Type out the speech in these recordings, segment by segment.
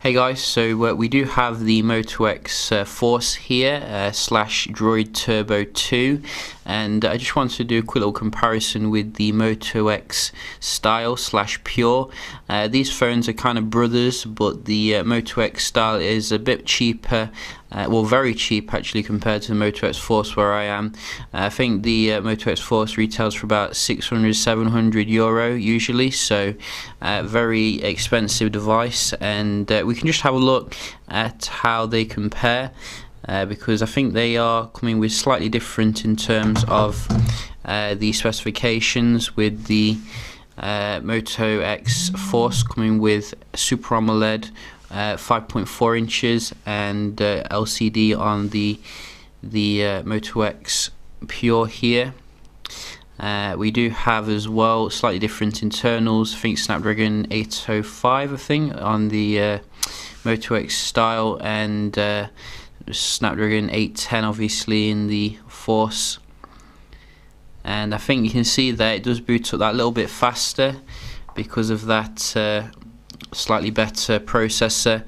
Hey guys, so we do have the Moto X Force here, slash Droid Turbo 2, and I just wanted to do a quick little comparison with the Moto X Style slash Pure. These phones are kind of brothers, but the Moto X Style is a bit cheaper, well, very cheap actually compared to the Moto X Force where I am. I think the Moto X Force retails for about 600-700 euro usually, so very expensive device, and we can just have a look at how they compare, because I think they are coming with slightly different in terms of the specifications, with the Moto X Force coming with Super AMOLED 5.4 inches and LCD on the Moto X Pure here. We do have as well slightly different internals. I think Snapdragon 805 I think on the Moto X Style, and Snapdragon 810 obviously in the Force. And I think you can see that it does boot up that little bit faster because of that slightly better processor,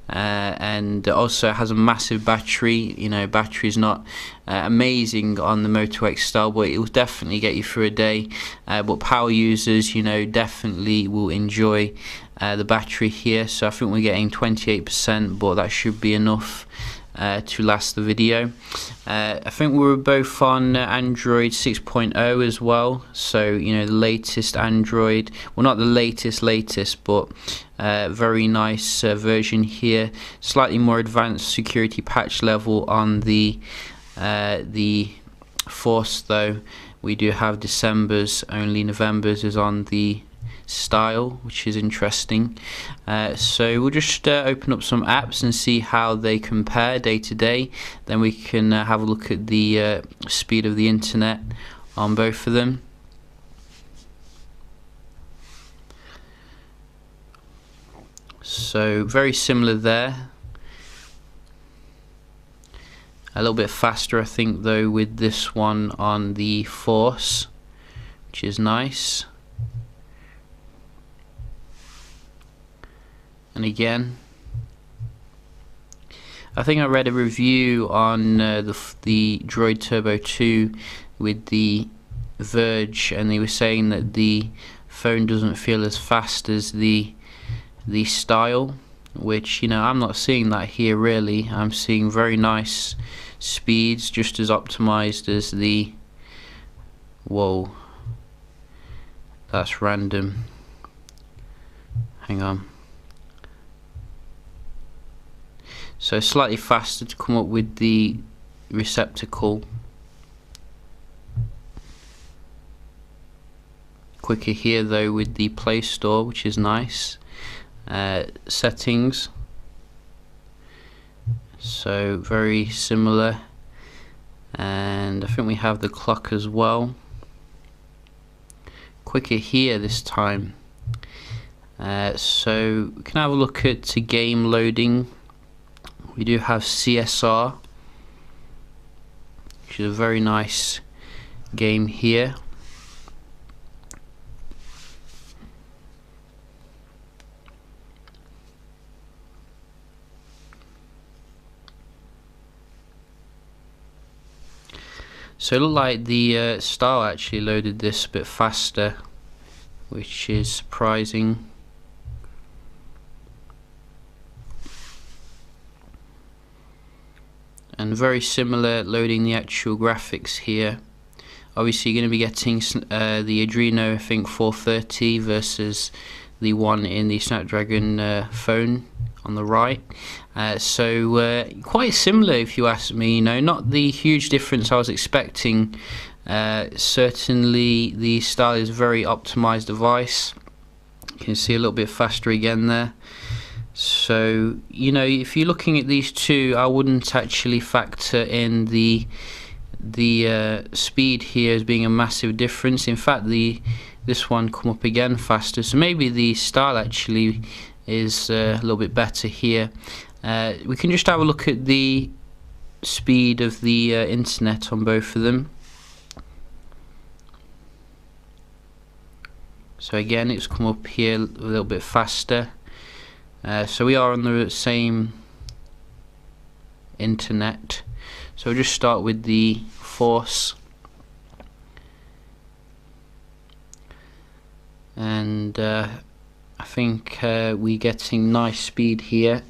and also it has a massive battery. You know, battery is not amazing on the Moto X Style, but it will definitely get you through a day. But power users, you know, definitely will enjoy the battery here. So I think we're getting 28%, but that should be enough to last the video. I think we were both on Android 6.0 as well, so you know, the latest Android, well, not the latest, but very nice version here. Slightly more advanced security patch level on the Force though. We do have December's, only November's is on the Style, which is interesting. So we'll just open up some apps and see how they compare day to day. Then we can have a look at the speed of the internet on both of them. So very similar there. A little bit faster I think though with this one on the Force, which is nice. And again, I think I read a review on the Droid Turbo 2 with the Verge, and they were saying that the phone doesn't feel as fast as the Style, which, you know, I'm not seeing that here really. I'm seeing very nice speeds, just as optimized as the, whoa, that's random, hang on. So slightly faster to come up with the receptacle. Quicker here though with the Play Store, which is nice. Settings, so very similar, and I think we have the clock as well. Quicker here this time. So we can have a look at game loading. We do have CSR, which is a very nice game here. So it looked like the Style actually loaded this a bit faster, which is surprising. And very similar loading the actual graphics here. Obviously you're going to be getting the Adreno, I think 430 versus the one in the Snapdragon phone on the right. So quite similar if you ask me, you know, not the huge difference I was expecting. Certainly the Style is a very optimized device. You can see a little bit faster again there. So, you know, if you're looking at these two, I wouldn't actually factor in the speed here as being a massive difference. In fact, this one come up again faster, so maybe the Style actually is a little bit better here. We can just have a look at the speed of the internet on both of them. So again, it's come up here a little bit faster. So we are on the same internet. So we'll just start with the force, and I think we're getting nice speed here.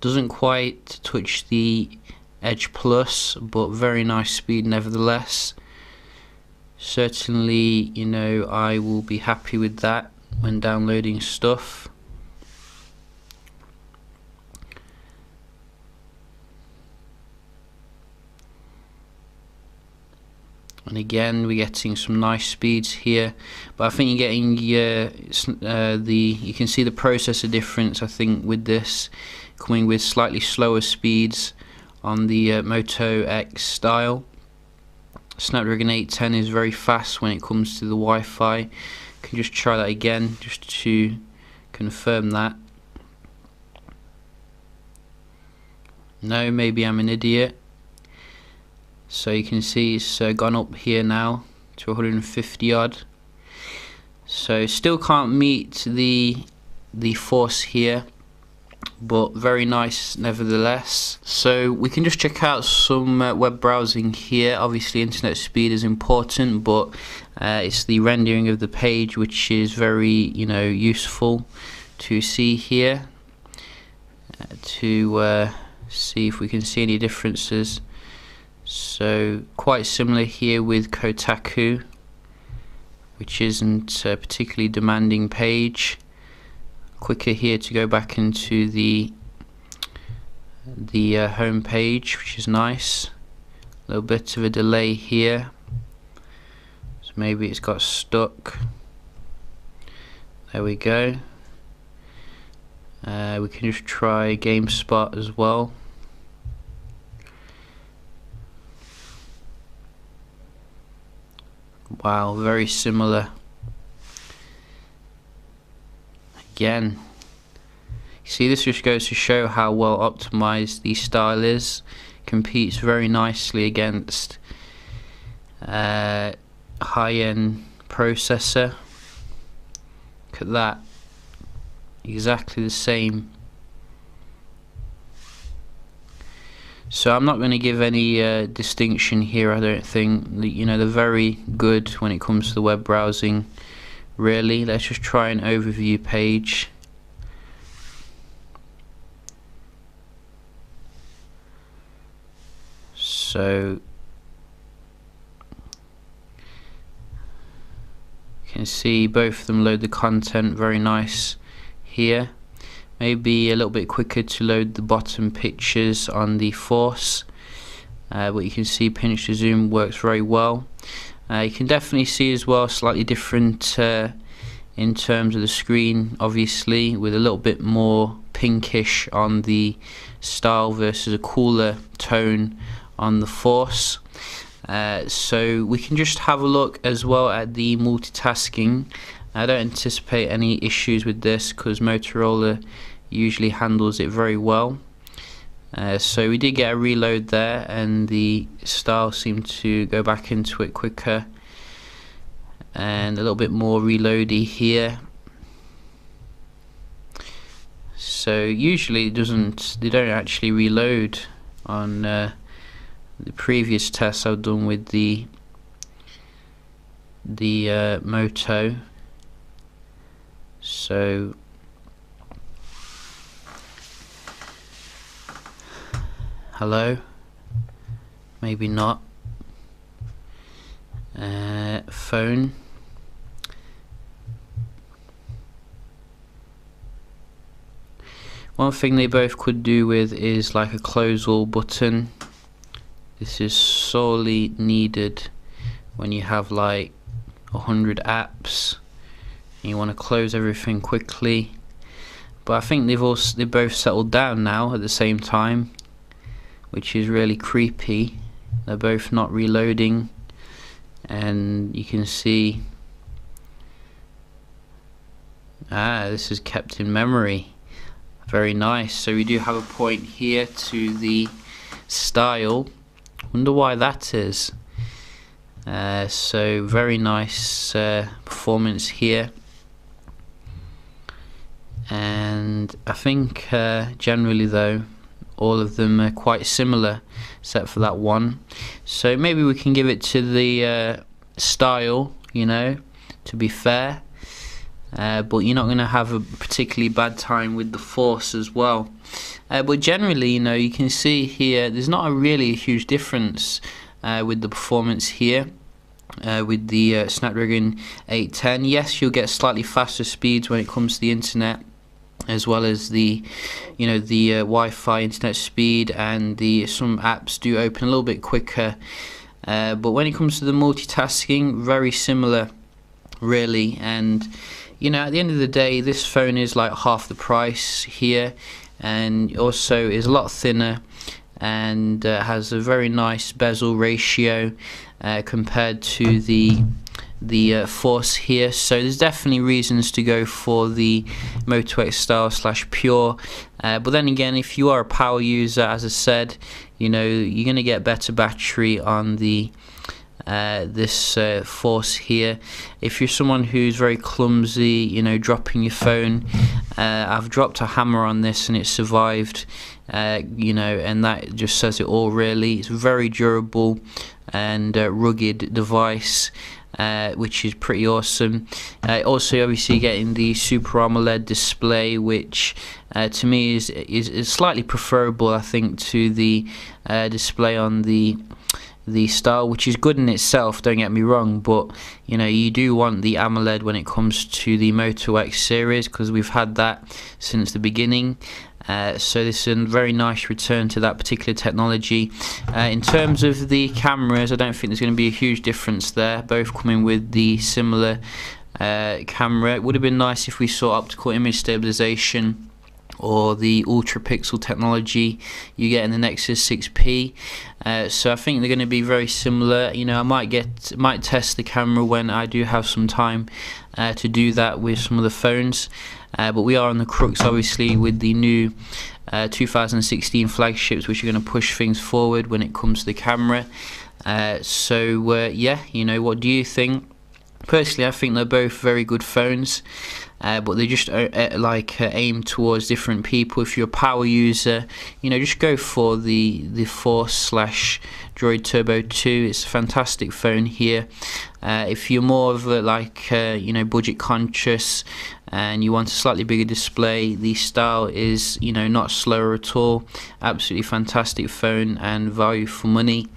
Doesn't quite touch the Edge Plus, but very nice speed nevertheless. Certainly, you know, I will be happy with that when downloading stuff. And again, we're getting some nice speeds here, but I think you're getting you can see the processor difference. I think with this coming with slightly slower speeds on the Moto X style. Snapdragon 810 is very fast when it comes to the Wi-Fi. Can just try that again just to confirm that. No, maybe I'm an idiot. So you can see it's gone up here now to 150 odd. So still can't meet the force here, but very nice nevertheless. So we can just check out some web browsing here. Obviously internet speed is important, but it's the rendering of the page which is very, you know, useful to see here, to see if we can see any differences. So quite similar here with Kotaku, which isn't a particularly demanding page. Quicker here to go back into the home page, which is nice. A little bit of a delay here, so maybe it's got stuck. There we go. We can just try GameSpot as well. Wow, very similar. Again, you see, this just goes to show how well optimized the style is. Competes very nicely against high-end processor. Look at that, exactly the same. So I'm not going to give any distinction here. I don't think. You know, they're very good when it comes to the web browsing. Really, let's just try an overview page. So you can see both of them load the content very nice here. Maybe a little bit quicker to load the bottom pictures on the force, but you can see pinch to zoom works very well. You can definitely see as well slightly different in terms of the screen, obviously, with a little bit more pinkish on the style versus a cooler tone on the force. So we can just have a look as well at the multitasking. I don't anticipate any issues with this because Motorola usually handles it very well. So we did get a reload there, and the style seemed to go back into it quicker, and a little bit more reloady here. So usually they don't actually reload on the previous tests I've done with the Moto. So hello, maybe not. Phone. One thing they both could do with is like a close all button. This is sorely needed when you have like 100 apps and you want to close everything quickly. But I think they've both settled down now at the same time, which is really creepy. They're both not reloading, and you can see this is kept in memory. Very nice. So we do have a point here to the style. Wonder why that is. So very nice performance here, and I think generally though all of them are quite similar except for that one. So maybe we can give it to the style, you know, to be fair, but you're not going to have a particularly bad time with the force as well. But generally, you know, you can see here there's not really a huge difference with the performance here. With the Snapdragon 810, yes, you'll get slightly faster speeds when it comes to the internet, as well as the, you know, the Wi-Fi internet speed, and some apps do open a little bit quicker. But when it comes to the multitasking, very similar, really. And you know, at the end of the day, this phone is like half the price here, and also is a lot thinner, and has a very nice bezel ratio compared to the Force here. So there's definitely reasons to go for the Moto X style / Pure, but then again, if you are a power user, as I said, you know, you're going to get better battery on the this Force here. If you're someone who's very clumsy, you know, dropping your phone, I've dropped a hammer on this and it survived, you know, and that just says it all really. It's a very durable and rugged device, which is pretty awesome. Also, obviously, getting the Super AMOLED display, which to me is slightly preferable, I think, to the display on the style, which is good in itself, don't get me wrong, but you know, you do want the AMOLED when it comes to the Moto X series, because we've had that since the beginning. So this is a very nice return to that particular technology. In terms of the cameras, I don't think there's going to be a huge difference there, both coming with the similar camera. It would have been nice if we saw optical image stabilization or the ultra pixel technology you get in the Nexus 6P. So I think they're going to be very similar. You know, I might test the camera when I do have some time to do that with some of the phones. But we are on the crux, obviously, with the new 2016 flagships, which are going to push things forward when it comes to the camera. Yeah, you know, what do you think? Personally, I think they're both very good phones, but they just aim towards different people. If you're a power user, you know, just go for the Force / Droid Turbo 2. It's a fantastic phone here. If you're more of a you know, budget conscious and you want a slightly bigger display, the style is, you know, not slower at all. Absolutely fantastic phone and value for money.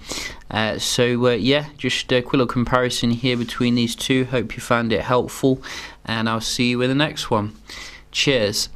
Yeah, just a quick little comparison here between these two. Hope you found it helpful, and I'll see you in the next one. Cheers.